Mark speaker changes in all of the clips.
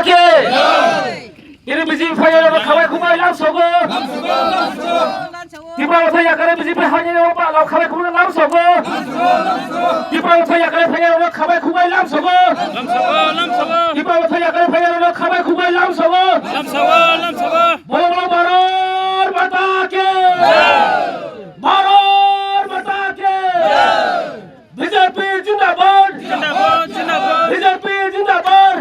Speaker 1: কে ini biji fire ro khawai khumai lam sogo tiba uthai akare biji pe hanye ro pa lam khawai khumai lam sogo tiba uthai akare fire ro khawai khumai lam sogo tiba uthai akare fire ro khawai khumai lam sogo bolo bolo baror mata ke BJP जिंदाबाद BJP जिंदाबाद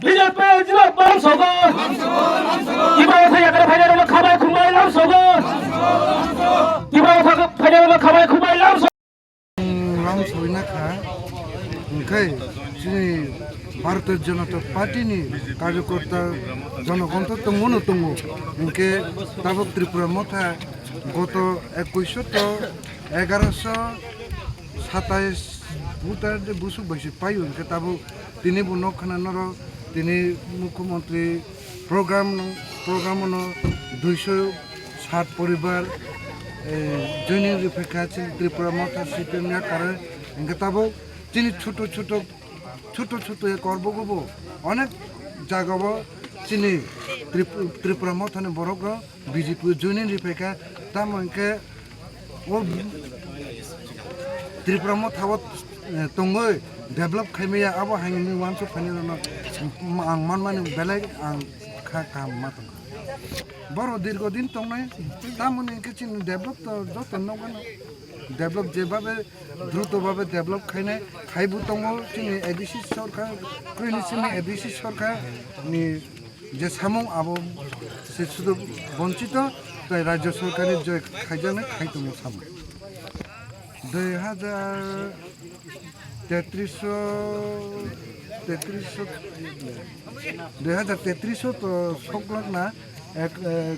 Speaker 1: BJP जिंदाबाद sogo tiba uthai akare fire ro khawai khumai lam sogo tiba uthai fire ro khawai khumai lam
Speaker 2: lam soina kha ओंखाय जोंनि भारतीय जनता पार्टीनि कार्यकर्ता जनगण तो दङ ओंखे दाबो त्रिपुरा मथा गत 2127 ভোটার বসু বসে পাই ওকে তাবো তিনি বন খানানোর তিনি মুখ্যমন্ত্রী প্রোগ্রাম 260 পরিবার জৈনিক রেখা আছে ত্রিপুরা মথা সিটেনিয়া কারণে ওকে তাবো তিনি ছোট ছোট করবো অনেক জায়গাব তিনি ত্রিপুরা মথানে বড় বিজেপি জৈনিক রেখা তামকে ও त्रिपुरा मथाव तंगो डेभलप खायमेया आबो हायनि वानसो फानिनो आं माने बेलेग आं खा माथो बरो दीर्घदिन तंनाय तामने किचिन डेभलप तो जतन नगन डेभलप जेबाबे द्रुत भाबे डेभलप खायबो तंगो चिनि एडिसि सरकार क्रिनिसिनि एडिसि सरकार नि जे सामं आबो से सुदु बंचित ताय राज्य सरकारनि जे खायजाने खायतमो सामं 2033 তো সকলনা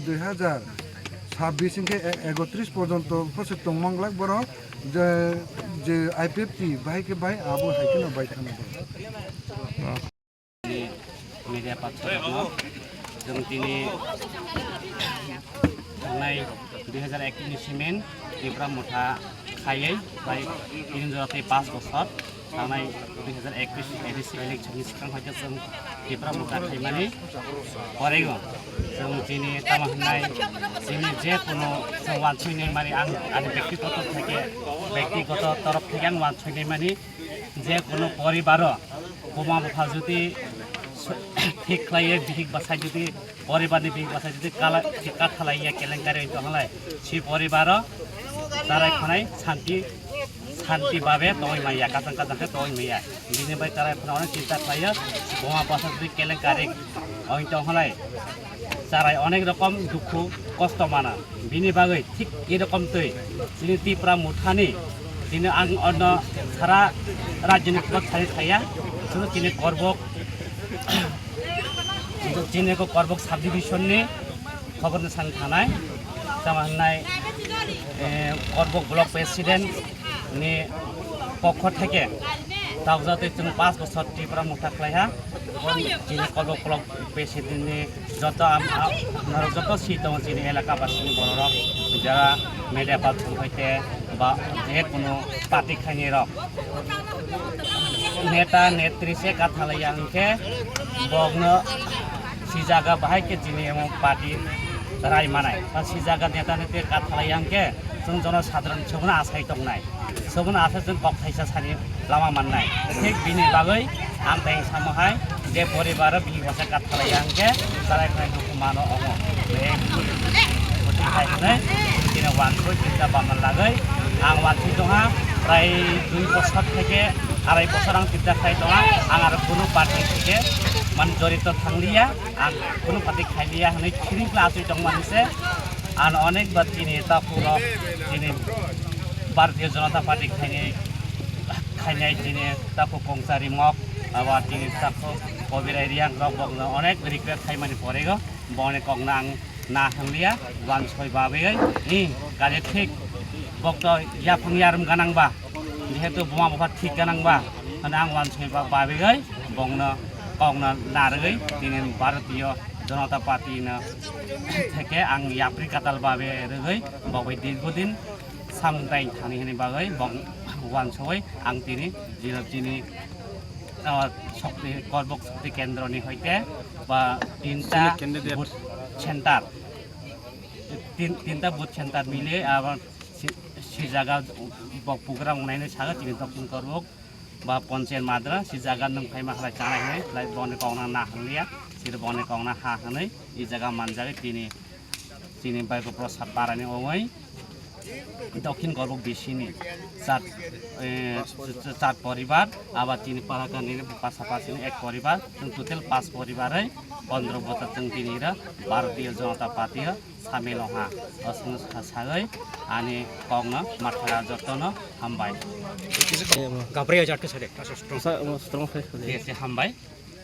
Speaker 2: 2026 থেকে 31 পর্যন্ত ফসে তংমাংলাক বড় যে আইপিএফটি ভাইকে ভাই আবো হাইকেন বাইখানা
Speaker 3: media patrol जों दिनै थांनाय 2021 सिमेन त्रिपुरा मथा खायै बाय दिन जाते 5 बছर थांनाय 2021 एडिसि इलेक्शननि सिगां हायथ जों त्रिपुरा मथा खायमानि फरायगौ जों दिनै तामाहनाय जोंनि जे कोनो जों वानसुइनाय माने आं व्यक्तिगत तरफ থেকে आं वानसुइनाय माने जे कोनो परिबार बोमा बफा जुदि ঠিক খাইয়ে বিহিক বাসায় যদি পরিবারনি বিহিক বাসায় যদি টিকা খালাইয়া কেলেঙ্কারি হইতে হলে সেই পরিবার তারা এখানে শান্তিভাবে তৈ মাইয়া কাজাং কাজাংকে তৈ মাইয়া বিনিময় তারা এখন অনেক চিন্তা খাইয়া বোমা বাসা যদি কেলেঙ্কারি হইতে হলে তারা অনেক রকম দুঃখ কষ্ট মানা বিনি বাগৈ ঠিক এরকম তৈ যিনি ত্রিপুরা মুঠানি তিনি আং অন্য সারা রাজ্যনি ছাড়ি থাইয়া শুধু তিনি করবক जिनेको करबक सब डिभिजन ने खबर सान थानाय जामानाय करबक ब्लक प्रेसिडेंट ने पक्ष থেকে তাও যাতে जों 5 বছর ত্রিপুরা মুঠা খাইয়া जिने करबक ब्लक प्रेसिडेंट ने যত আপনারা যত সিট দङ जिने এলাকাবাসী বড়রা যারা মিডিয়া পার্সন হইতে বা যে কোনো পার্টি খাইনি রক नेता नेत्री से कथालैया अंके बगनो सी जागा बाहाय के जिने एम पार्टी राय मानाय सी जागा नेता नेत्री कथालैया अंके जों जन साधारण सबना आसाय दंनाय सबना आसा जों बक्थायसा सानि लामा माननाय ठीक बिनि बागै आं ताय सामहाय जे परिबार बिनि भाषा कथालैया अंके साराय खाय दुखु मानो अङ बे गति खायने दिना वानखौ चिन्ता बामन लागै आं वानथि दङा प्राय 2 বছর থেকে 2.5 বছর आं चिन्ता खाय दङा आं आरो कोनो पार्टी থেকে मान जरित थांलिया आं कोनो पार्टी खायलिया हनै थिरि क्लास दं मानसे आं अनेक बार दिनै तापुर दिनै भारतीय जनता पार्टी खायनाय दिनै तापु कंसारि मक आबा दिनै तापु कबिराय रियां रबगनो अनेक रिक्वेस्ट खायमानि परेगो बने कगना आं ना थांलिया वान सय बाबेगै नि गाले ठीक बक्त याफुं यारम गानांबा जेहेतु बोमा बफा ठीक गानांबा हनै आं वान सय बाबेगै बंगनो कगना नारगै दिनै भारतीय जनता पार्टी न থেকে आं याप्रि काताल बाबे रगै बावै दीर्घदिन सामदाय थानि हनै बागै वान सय आं दिनै जिनि শক্তি করবক শক্তি কেন্দ্রনি হইতে বা তিনটা বুথ সেন্টার তিনটা বুথ সেন্টার মিলে আবার সে জায়গা প্রোগ্রাম উনাইनो সাগা তিনি দক্ষিণ করবক বা পঞ্চায়েত মাদ্রা সে জায়গা নং ফাইমা খালাই চানাই হই লাইক বনে কংনা না হাंलिया सिर बने कौना हा हनै ई जगह मानजागे तिनी बाइको प्रसाद पारानि ओइ दक्षिण करबक बिसिनि चार परिवार आबाद तिनी पाराकानि पासापासि एक परिवार जों टोटल 5 परिवारै 15 बता जों तिनी र भारतीय जनता पार्टी सामेल हा असंग सागै आनि कौना माथरा जतन हामबाय
Speaker 4: गाब्रिया जाटके साइड
Speaker 3: एसे हामबाय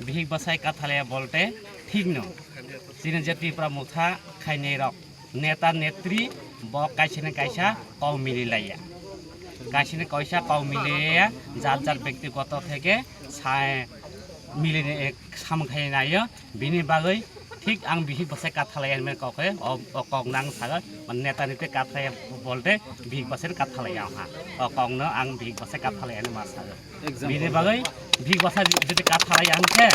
Speaker 3: बिहिक बसाय काथालाया बोलते ठीक न जिने जति प्रमुखा खाइने रक नेता नेत्री ब काइसिने काइसा कौ मिलिलाया काइसिने काइसा कौ मिलिया जात जात व्यक्तिगत থেকে मिलिने सामखाइनायो बिनि बागै ठीक आं बिहिक बसाय काथालाया मे कके कगनां सागा नेता नेत्री काथालाया बोलते बिहिक बसाय काथालाया हा कगनो आं बिहिक बसाय काथालायानो मा सागा बिनि बागै बिहिक बसाय जति काथालाया आंखे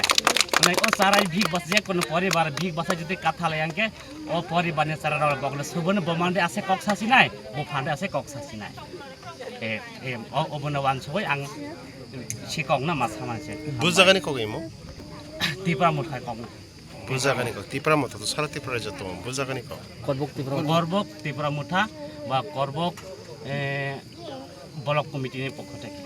Speaker 3: नै ओ साराय बिहिक बस जे कोनो परिवार बिहिक बसाय जति काथालाया आंखे ओ परिवारने सारा बगले सुबन बमान्डे आसे कक्सासि नाय बफान्डे आसे कक्सासि नाय ए अबन वान सबै आं सिकंना मासा मानसे
Speaker 5: बुजागानि कगैमो
Speaker 3: तिप्रा मुठाय कग
Speaker 5: बुजागानि क तिप्रा मत तो सारा तिप्रा जतो बुजागानि क
Speaker 3: करबक तिप्रा मुठा बा करबक ब्लक कमिटिनि पक्ष থেকে